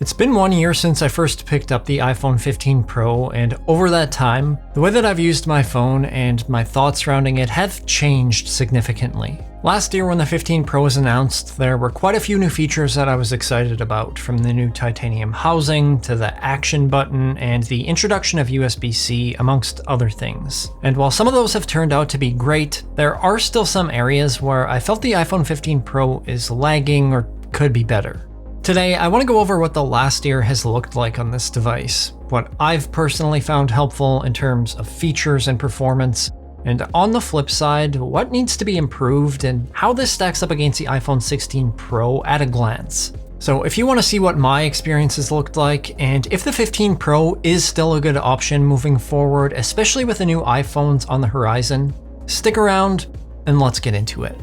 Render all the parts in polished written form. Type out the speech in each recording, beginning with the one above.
It's been 1 year since I first picked up the iPhone 15 Pro, and over that time, the way that I've used my phone and my thoughts surrounding it have changed significantly. Last year when the 15 Pro was announced, there were quite a few new features that I was excited about, from the new titanium housing to the action button and the introduction of USB-C, amongst other things. And while some of those have turned out to be great, there are still some areas where I felt the iPhone 15 Pro is lagging or could be better. Today, I want to go over what the last year has looked like on this device, what I've personally found helpful in terms of features and performance, and on the flip side, what needs to be improved and how this stacks up against the iPhone 16 Pro at a glance. So if you want to see what my experiences looked like, and if the 15 Pro is still a good option moving forward, especially with the new iPhones on the horizon, stick around and let's get into it.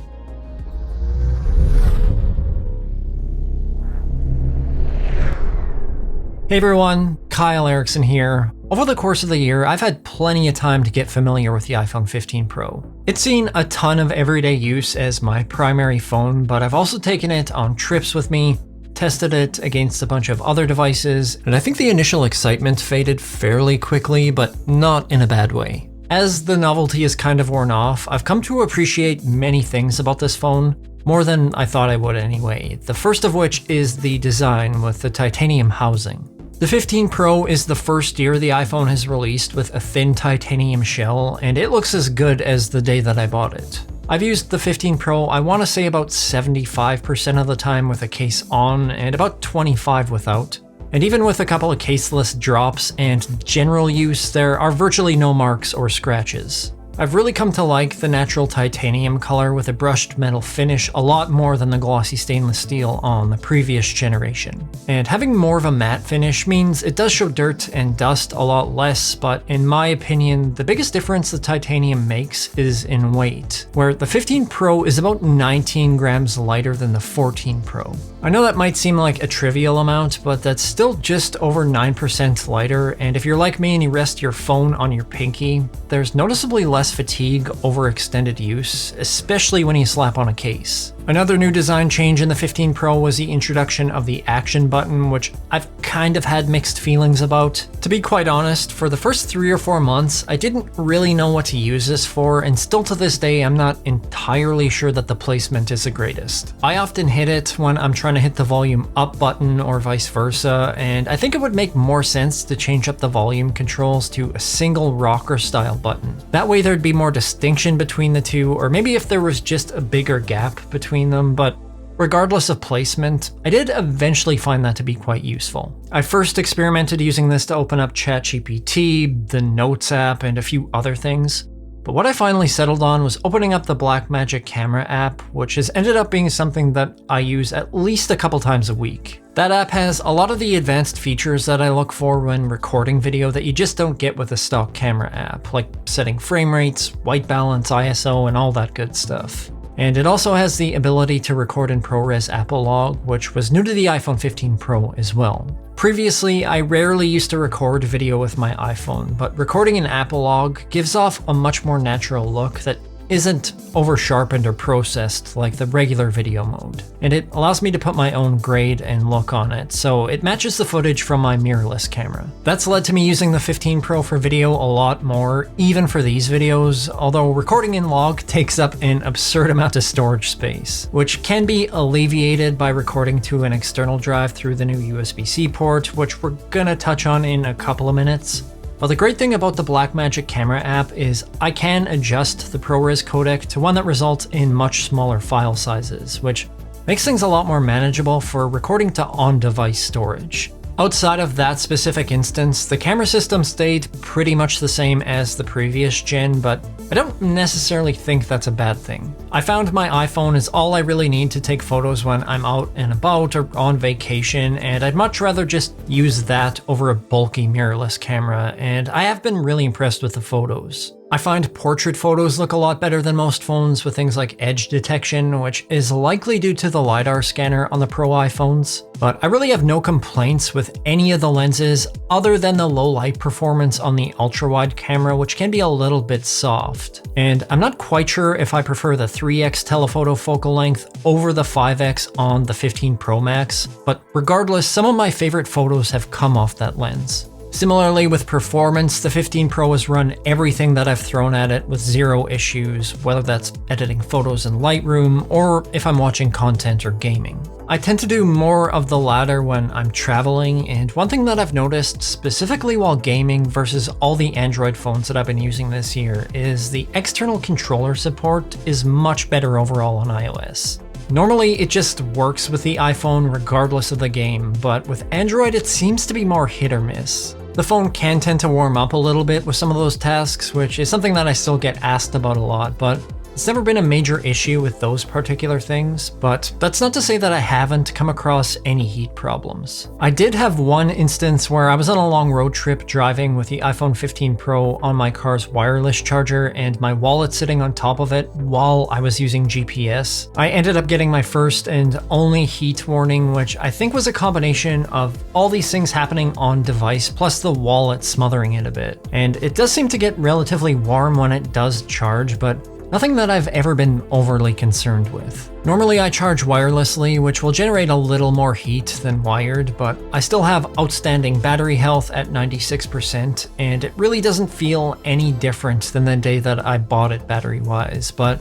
Hey everyone, Kyle Erickson here. Over the course of the year, I've had plenty of time to get familiar with the iPhone 15 Pro. It's seen a ton of everyday use as my primary phone, but I've also taken it on trips with me, tested it against a bunch of other devices, and I think the initial excitement faded fairly quickly, but not in a bad way. As the novelty is kind of worn off, I've come to appreciate many things about this phone, more than I thought I would anyway. The first of which is the design with the titanium housing. The 15 Pro is the first year the iPhone has released with a thin titanium shell, and it looks as good as the day that I bought it. I've used the 15 Pro, I want to say about 75% of the time with a case on, and about 25% without. And even with a couple of caseless drops and general use, there are virtually no marks or scratches. I've really come to like the natural titanium color with a brushed metal finish a lot more than the glossy stainless steel on the previous generation. And having more of a matte finish means it does show dirt and dust a lot less, but in my opinion, the biggest difference the titanium makes is in weight, where the 15 Pro is about 19 grams lighter than the 14 Pro. I know that might seem like a trivial amount, but that's still just over 9% lighter, and if you're like me and you rest your phone on your pinky, there's noticeably less fatigue over extended use, especially when you slap on a case. Another new design change in the 15 Pro was the introduction of the action button, which I've kind of had mixed feelings about. To be quite honest, for the first 3 or 4 months, I didn't really know what to use this for, and still to this day, I'm not entirely sure that the placement is the greatest. I often hit it when I'm trying to hit the volume up button or vice versa, and I think it would make more sense to change up the volume controls to a single rocker style button. That way there'd be more distinction between the two, or maybe if there was just a bigger gap between them, but regardless of placement, I did eventually find that to be quite useful. I first experimented using this to open up ChatGPT, the Notes app, and a few other things. But what I finally settled on was opening up the Blackmagic camera app, which has ended up being something that I use at least a couple times a week. That app has a lot of the advanced features that I look for when recording video that you just don't get with a stock camera app, like setting frame rates, white balance, ISO, and all that good stuff. And it also has the ability to record in ProRes Apolog, which was new to the iPhone 15 Pro as well. Previously, I rarely used to record video with my iPhone, but recording in Apolog gives off a much more natural look that isn't over-sharpened or processed like the regular video mode. And it allows me to put my own grade and look on it, so it matches the footage from my mirrorless camera. That's led to me using the 15 Pro for video a lot more, even for these videos, although recording in log takes up an absurd amount of storage space, which can be alleviated by recording to an external drive through the new USB-C port, which we're gonna touch on in a couple of minutes. But the great thing about the Blackmagic camera app is I can adjust the ProRes codec to one that results in much smaller file sizes, which makes things a lot more manageable for recording to on-device storage. Outside of that specific instance, the camera system stayed pretty much the same as the previous gen, but I don't necessarily think that's a bad thing. I found my iPhone is all I really need to take photos when I'm out and about or on vacation, and I'd much rather just use that over a bulky mirrorless camera, and I have been really impressed with the photos. I find portrait photos look a lot better than most phones with things like edge detection, which is likely due to the LiDAR scanner on the Pro iPhones. But I really have no complaints with any of the lenses other than the low light performance on the ultra-wide camera, which can be a little bit soft. And I'm not quite sure if I prefer the 3x telephoto focal length over the 5x on the 15 Pro Max, but regardless, some of my favorite photos have come off that lens. Similarly with performance, the 15 Pro has run everything that I've thrown at it with zero issues, whether that's editing photos in Lightroom or if I'm watching content or gaming. I tend to do more of the latter when I'm traveling, and one thing that I've noticed specifically while gaming versus all the Android phones that I've been using this year is the external controller support is much better overall on iOS. Normally, it just works with the iPhone regardless of the game, but with Android it seems to be more hit or miss. The phone can tend to warm up a little bit with some of those tasks, which is something that I still get asked about a lot, but it's never been a major issue with those particular things, but that's not to say that I haven't come across any heat problems. I did have one instance where I was on a long road trip driving with the iPhone 15 Pro on my car's wireless charger and my wallet sitting on top of it while I was using GPS. I ended up getting my first and only heat warning, which I think was a combination of all these things happening on device plus the wallet smothering it a bit. And it does seem to get relatively warm when it does charge, but nothing that I've ever been overly concerned with. Normally I charge wirelessly, which will generate a little more heat than wired, but I still have outstanding battery health at 96%, and it really doesn't feel any different than the day that I bought it battery-wise. But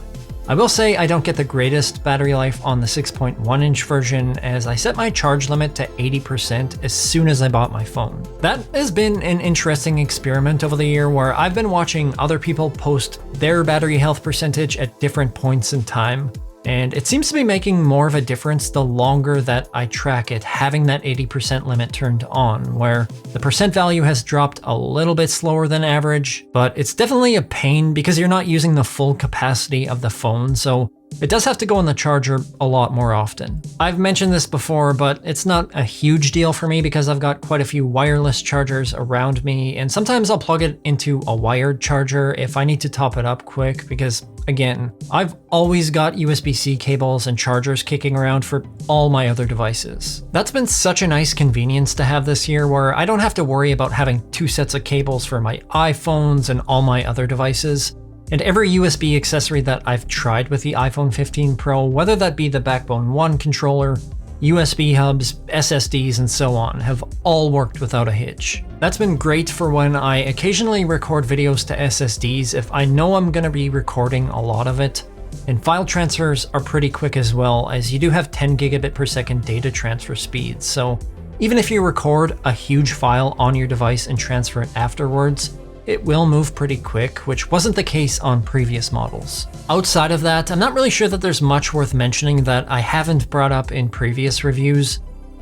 I will say I don't get the greatest battery life on the 6.1-inch version, as I set my charge limit to 80% as soon as I bought my phone. That has been an interesting experiment over the year where I've been watching other people post their battery health percentage at different points in time, and it seems to be making more of a difference the longer that I track it, having that 80% limit turned on, where the percent value has dropped a little bit slower than average, but it's definitely a pain because you're not using the full capacity of the phone, so it does have to go on the charger a lot more often. I've mentioned this before, but it's not a huge deal for me because I've got quite a few wireless chargers around me, and sometimes I'll plug it into a wired charger if I need to top it up quick because, again, I've always got USB-C cables and chargers kicking around for all my other devices. That's been such a nice convenience to have this year where I don't have to worry about having two sets of cables for my iPhones and all my other devices. And every USB accessory that I've tried with the iPhone 15 Pro, whether that be the Backbone 1 controller, USB hubs, SSDs, and so on, have all worked without a hitch. That's been great for when I occasionally record videos to SSDs if I know I'm going to be recording a lot of it. And file transfers are pretty quick as well, as you do have 10 gigabit per second data transfer speeds. So even if you record a huge file on your device and transfer it afterwards, it will move pretty quick, which wasn't the case on previous models. Outside of that, I'm not really sure that there's much worth mentioning that I haven't brought up in previous reviews.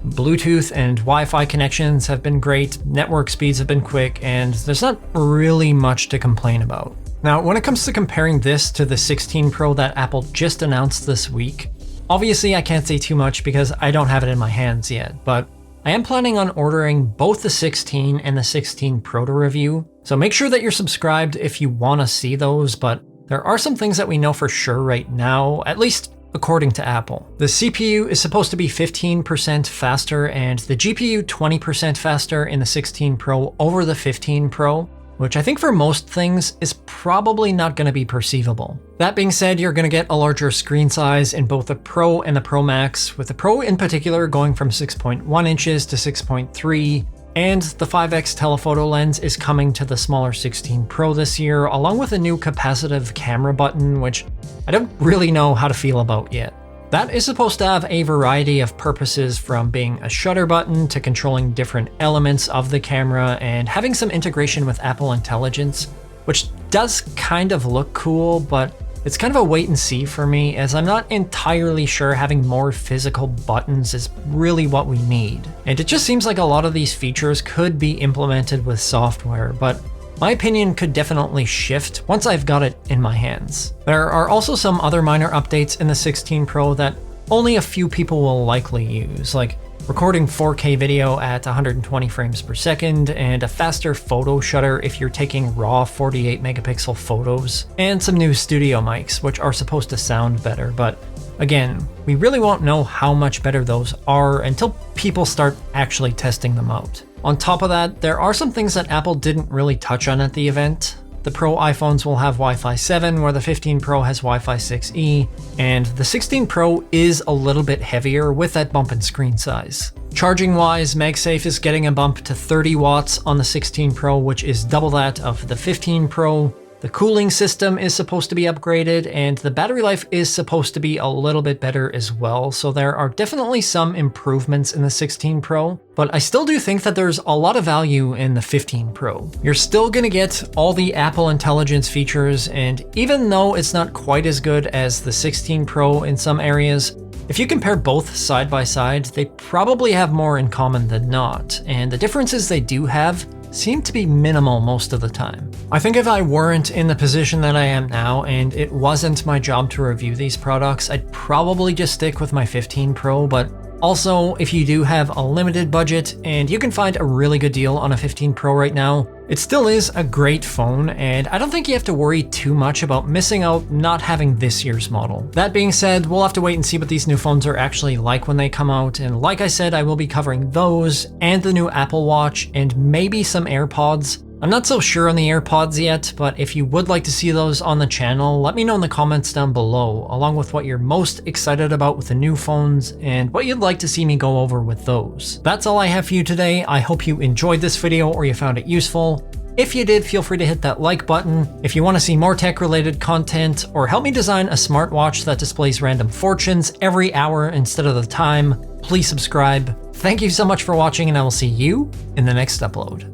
Bluetooth and Wi-Fi connections have been great, network speeds have been quick, and there's not really much to complain about. Now, when it comes to comparing this to the 16 Pro that Apple just announced this week, obviously I can't say too much because I don't have it in my hands yet, but I am planning on ordering both the 16 and the 16 Pro to review, so make sure that you're subscribed if you want to see those, but there are some things that we know for sure right now, at least according to Apple. The CPU is supposed to be 15% faster and the GPU 20% faster in the 16 Pro over the 15 Pro, which I think for most things is probably not going to be perceivable. That being said, you're going to get a larger screen size in both the Pro and the Pro Max, with the Pro in particular going from 6.1 inches to 6.3, and the 5x telephoto lens is coming to the smaller 16 Pro this year, along with a new capacitive camera button, which I don't really know how to feel about yet. That is supposed to have a variety of purposes, from being a shutter button to controlling different elements of the camera and having some integration with Apple Intelligence, which does kind of look cool, but it's kind of a wait and see for me, as I'm not entirely sure having more physical buttons is really what we need. And it just seems like a lot of these features could be implemented with software, but my opinion could definitely shift once I've got it in my hands. There are also some other minor updates in the 16 Pro that only a few people will likely use, like recording 4K video at 120 frames per second, and a faster photo shutter if you're taking raw 48 megapixel photos, and some new studio mics, which are supposed to sound better, but again, we really won't know how much better those are until people start actually testing them out. On top of that, there are some things that Apple didn't really touch on at the event. The Pro iPhones will have Wi-Fi 7, where the 15 Pro has Wi-Fi 6E, and the 16 Pro is a little bit heavier with that bump in screen size. Charging-wise, MagSafe is getting a bump to 30 watts on the 16 Pro, which is double that of the 15 Pro. The cooling system is supposed to be upgraded, and the battery life is supposed to be a little bit better as well, so there are definitely some improvements in the 16 Pro, but I still do think that there's a lot of value in the 15 Pro. You're still gonna get all the Apple Intelligence features, and even though it's not quite as good as the 16 Pro in some areas, if you compare both side by side, they probably have more in common than not, and the differences they do have seem to be minimal most of the time. I think if I weren't in the position that I am now and it wasn't my job to review these products, I'd probably just stick with my 15 Pro, but also if you do have a limited budget and you can find a really good deal on a 15 Pro right now, it still is a great phone, and I don't think you have to worry too much about missing out not having this year's model. That being said, we'll have to wait and see what these new phones are actually like when they come out, and like I said, I will be covering those and the new Apple Watch and maybe some AirPods. I'm not so sure on the AirPods yet, but if you would like to see those on the channel, let me know in the comments down below, along with what you're most excited about with the new phones and what you'd like to see me go over with those. That's all I have for you today. I hope you enjoyed this video or you found it useful. If you did, feel free to hit that like button. If you want to see more tech-related content or help me design a smartwatch that displays random fortunes every hour instead of the time, please subscribe. Thank you so much for watching, and I will see you in the next upload.